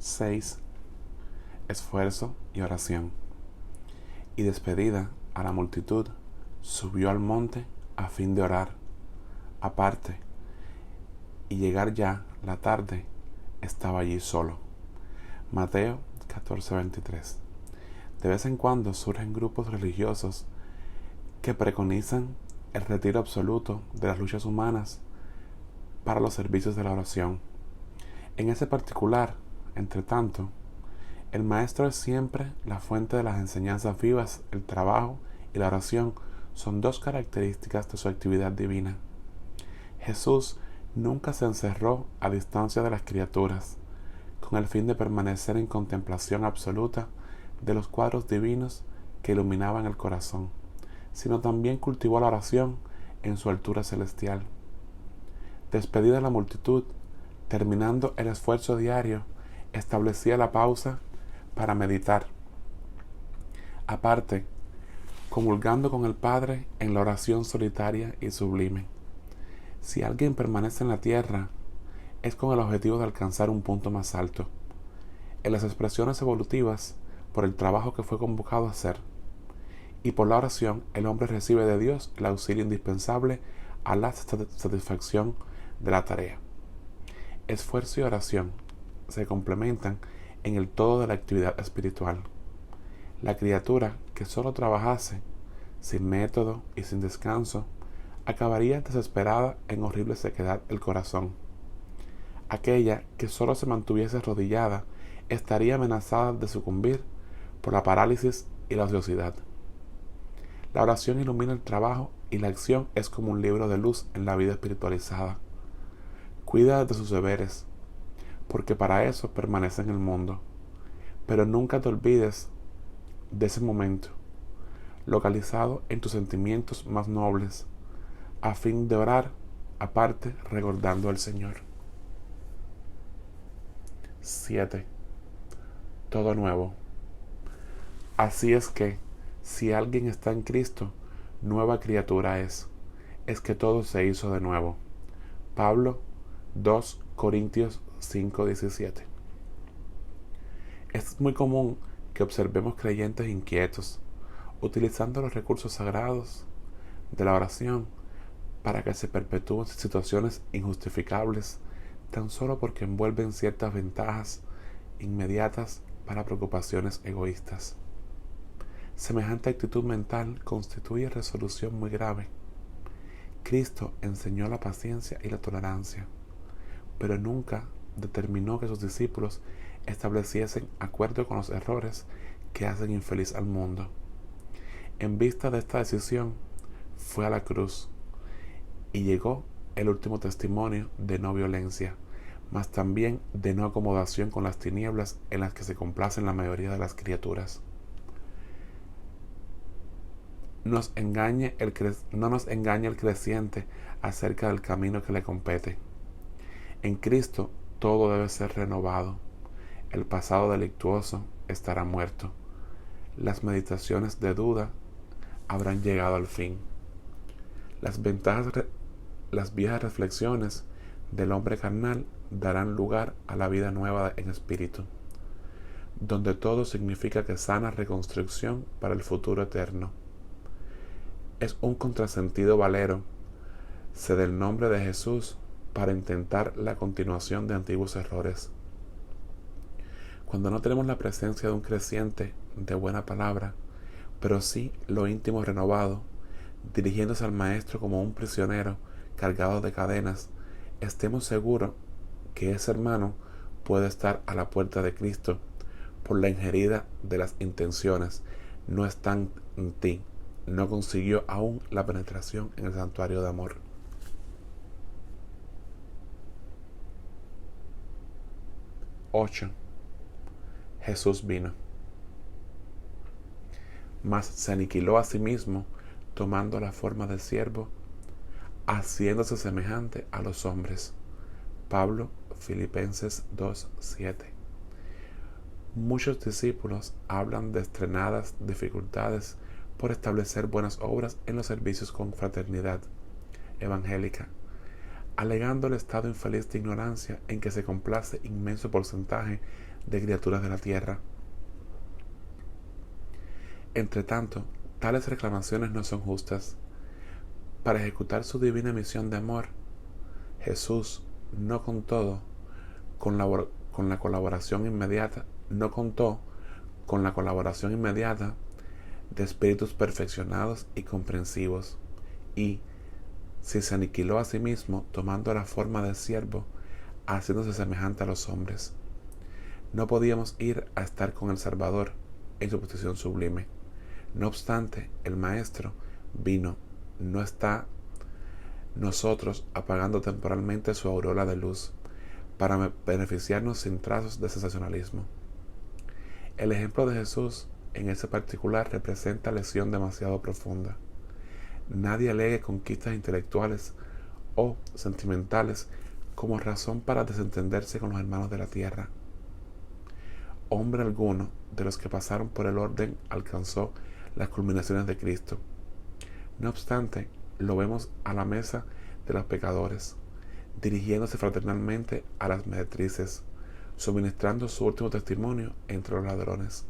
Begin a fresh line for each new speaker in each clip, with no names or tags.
6. Esfuerzo y oración. Y despedida a la multitud, subió al monte a fin de orar, aparte, y llegar ya la tarde, estaba allí solo. Mateo 14:23. De vez en cuando surgen grupos religiosos que preconizan el retiro absoluto de las luchas humanas para los servicios de la oración. En ese particular, entre tanto, el Maestro es siempre la fuente de las enseñanzas vivas. El trabajo y la oración son dos características de su actividad divina. Jesús nunca se encerró a distancia de las criaturas, con el fin de permanecer en contemplación absoluta de los cuadros divinos que iluminaban el corazón, sino también cultivó la oración en su altura celestial. Despedida la multitud, terminando el esfuerzo diario, establecía la pausa para meditar. Aparte, comulgando con el Padre en la oración solitaria y sublime. Si alguien permanece en la tierra, es con el objetivo de alcanzar un punto más alto, en las expresiones evolutivas, por el trabajo que fue convocado a hacer. Y por la oración, el hombre recibe de Dios el auxilio indispensable a la satisfacción de la tarea. Esfuerzo y oración se complementan en el todo de la actividad espiritual. La criatura que solo trabajase, sin método y sin descanso, acabaría desesperada en horrible sequedad el corazón. Aquella que solo se mantuviese arrodillada estaría amenazada de sucumbir por la parálisis y la ociosidad. La oración ilumina el trabajo y la acción es como un libro de luz en la vida espiritualizada. Cuida de sus deberes, porque para eso permanece en el mundo. Pero nunca te olvides de ese momento, localizado en tus sentimientos más nobles, a fin de orar aparte recordando al Señor. 7. Todo nuevo. Así es que, si alguien está en Cristo, nueva criatura es. Es que todo se hizo de nuevo. Pablo 2 Corintios 5:17. Es muy común que observemos creyentes inquietos, utilizando los recursos sagrados de la oración para que se perpetúen situaciones injustificables, tan solo porque envuelven ciertas ventajas inmediatas para preocupaciones egoístas. Semejante actitud mental constituye resolución muy grave. Cristo enseñó la paciencia y la tolerancia, pero nunca determinó que sus discípulos estableciesen acuerdo con los errores que hacen infeliz al mundo. En vista de esta decisión, fue a la cruz y llegó el último testimonio de no violencia, mas también de no acomodación con las tinieblas en las que se complacen la mayoría de las criaturas. No nos engañe el creciente acerca del camino que le compete. En Cristo todo debe ser renovado. El pasado delictuoso estará muerto. Las meditaciones de duda habrán llegado al fin. Las viejas reflexiones del hombre carnal darán lugar a la vida nueva en espíritu, donde todo significa que sana reconstrucción para el futuro eterno. Es un contrasentido valero ceder el nombre de Jesús para intentar la continuación de antiguos errores. Cuando no tenemos la presencia de un creciente de buena palabra, pero sí lo íntimo renovado, dirigiéndose al Maestro como un prisionero cargado de cadenas, estemos seguros que ese hermano puede estar a la puerta de Cristo por la ingerida de las intenciones. No está en ti, no consiguió aún la penetración en el santuario de amor. 8. Jesús vino, mas se aniquiló a sí mismo, tomando la forma de siervo, haciéndose semejante a los hombres. Pablo, Filipenses 2:7. Muchos discípulos hablan de estrenadas dificultades por establecer buenas obras en los servicios con fraternidad evangélica. alegando el estado infeliz de ignorancia en que se complace inmenso porcentaje de criaturas de la tierra. Entre tanto, tales reclamaciones no son justas. Para ejecutar su divina misión de amor, Jesús no contó con la colaboración inmediata, no contó con la colaboración inmediata de espíritus perfeccionados y comprensivos, y si se aniquiló a sí mismo tomando la forma de siervo, haciéndose semejante a los hombres. No podíamos ir a estar con el Salvador en su posición sublime. No obstante, el Maestro vino, no está nosotros apagando temporalmente su aureola de luz, para beneficiarnos sin trazos de sensacionalismo. El ejemplo de Jesús en ese particular representa lesión demasiado profunda. Nadie alegue conquistas intelectuales o sentimentales como razón para desentenderse con los hermanos de la tierra. Hombre alguno de los que pasaron por el orden alcanzó las culminaciones de Cristo. No obstante, lo vemos a la mesa de los pecadores, dirigiéndose fraternalmente a las meretrices, suministrando su último testimonio entre los ladrones.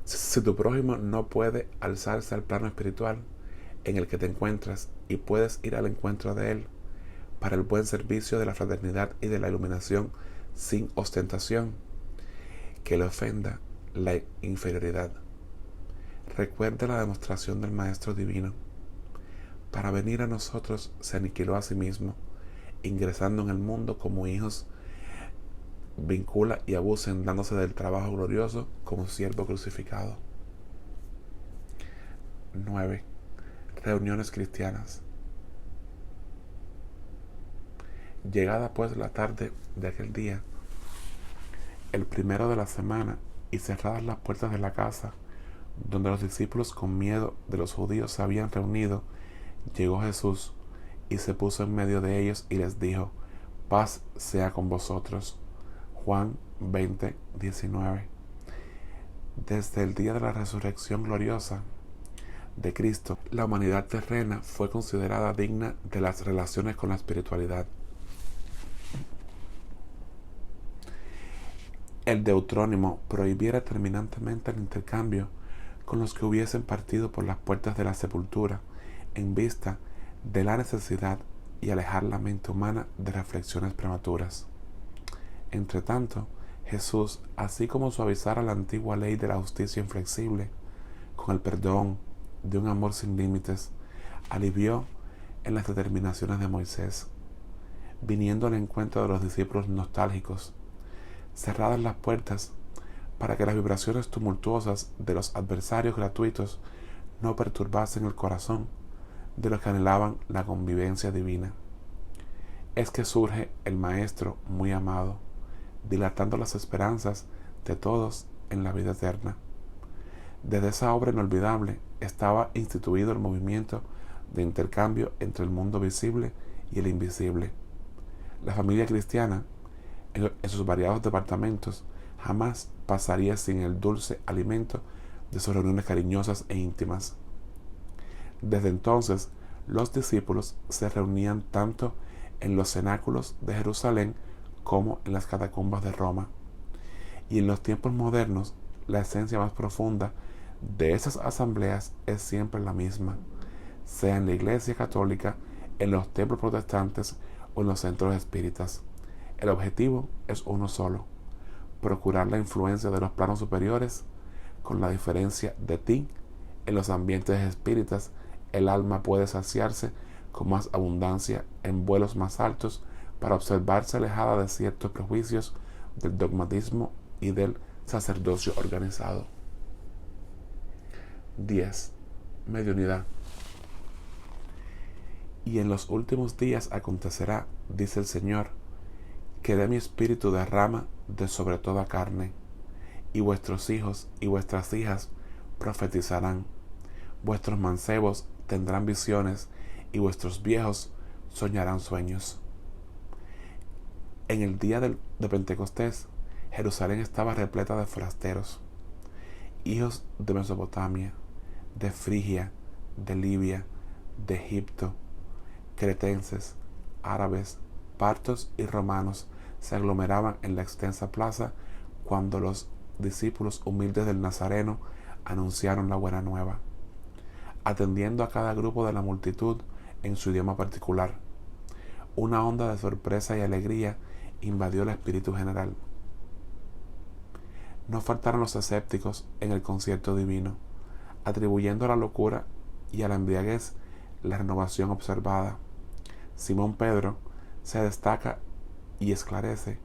Si tu prójimo no puede alzarse al plano espiritual en el que te encuentras y puedes ir al encuentro de él para el buen servicio de la fraternidad y de la iluminación sin ostentación, que le ofenda la inferioridad. Recuerda la demostración del Maestro Divino. Para venir a nosotros se aniquiló a sí mismo, ingresando en el mundo como hijos, vincula y abusen dándose del trabajo glorioso como siervo crucificado. 9. Reuniones cristianas. Llegada pues la tarde de aquel día, el primero de la semana, y cerradas las puertas de la casa, donde los discípulos con miedo de los judíos se habían reunido, llegó Jesús y se puso en medio de ellos y les dijo: paz sea con vosotros. Juan 20:19. Desde el día de la resurrección gloriosa de Cristo, la humanidad terrena fue considerada digna de las relaciones con la espiritualidad. El Deuterónimo prohibiera terminantemente el intercambio con los que hubiesen partido por las puertas de la sepultura, en vista de la necesidad y alejar la mente humana de reflexiones prematuras. Entre tanto, Jesús, así como suavizara la antigua ley de la justicia inflexible, con el perdón de un amor sin límites, alivió en las determinaciones de Moisés, viniendo al encuentro de los discípulos nostálgicos, cerradas las puertas para que las vibraciones tumultuosas de los adversarios gratuitos no perturbasen el corazón de los que anhelaban la convivencia divina. Es que surge el Maestro muy amado, dilatando las esperanzas de todos en la vida eterna. Desde esa obra inolvidable estaba instituido el movimiento de intercambio entre el mundo visible y el invisible. La familia cristiana, en sus variados departamentos, jamás pasaría sin el dulce alimento de sus reuniones cariñosas e íntimas. Desde entonces, los discípulos se reunían tanto en los cenáculos de Jerusalén como en las catacumbas de Roma. Y en los tiempos modernos, la esencia más profunda de esas asambleas es siempre la misma, sea en la Iglesia Católica, en los templos protestantes o en los centros espíritas. El objetivo es uno solo: procurar la influencia de los planos superiores. Con la diferencia de ti, en los ambientes espíritas, el alma puede saciarse con más abundancia en vuelos más altos para observarse alejada de ciertos prejuicios del dogmatismo y del sacerdocio organizado. 10. Mediunidad. Y en los últimos días acontecerá, dice el Señor, que de mi espíritu derrama de sobre toda carne, y vuestros hijos y vuestras hijas profetizarán, vuestros mancebos tendrán visiones, y vuestros viejos soñarán sueños. En el día de Pentecostés, Jerusalén estaba repleta de forasteros, hijos de Mesopotamia, de Frigia, de Libia, de Egipto, cretenses, árabes, partos y romanos se aglomeraban en la extensa plaza cuando los discípulos humildes del Nazareno anunciaron la buena nueva, atendiendo a cada grupo de la multitud en su idioma particular. Una onda de sorpresa y alegría invadió el espíritu general. No faltaron los escépticos en el concierto divino, atribuyendo a la locura y a la embriaguez la renovación observada. Simón Pedro se destaca y esclarece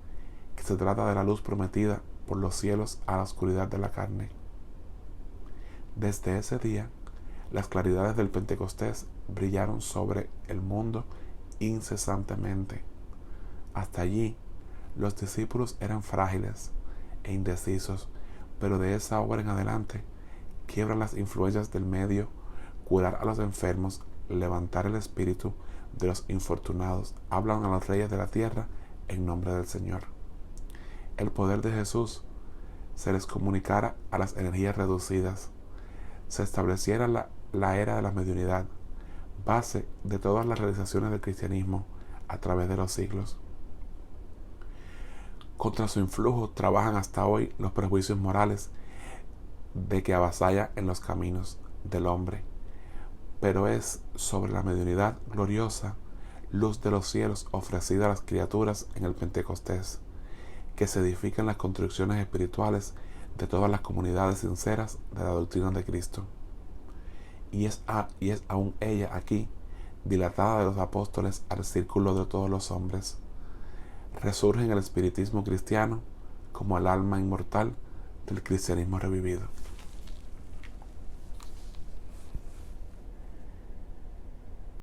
que se trata de la luz prometida por los cielos a la oscuridad de la carne. Desde ese día, las claridades del Pentecostés brillaron sobre el mundo incesantemente. Hasta allí, los discípulos eran frágiles e indecisos, pero de esa hora en adelante quiebran las influencias del medio, curar a los enfermos, levantar el espíritu de los infortunados, hablan a los reyes de la tierra en nombre del Señor. El poder de Jesús se les comunicara a las energías reducidas, se estableciera la era de la mediunidad, base de todas las realizaciones del cristianismo a través de los siglos. Contra su influjo trabajan hasta hoy los prejuicios morales de que avasalla en los caminos del hombre, pero es sobre la mediunidad gloriosa, luz de los cielos ofrecida a las criaturas en el Pentecostés, que se edifican las construcciones espirituales de todas las comunidades sinceras de la doctrina de Cristo. Y es aún ella aquí, dilatada de los apóstoles al círculo de todos los hombres. Resurge en el espiritismo cristiano como el alma inmortal del cristianismo revivido.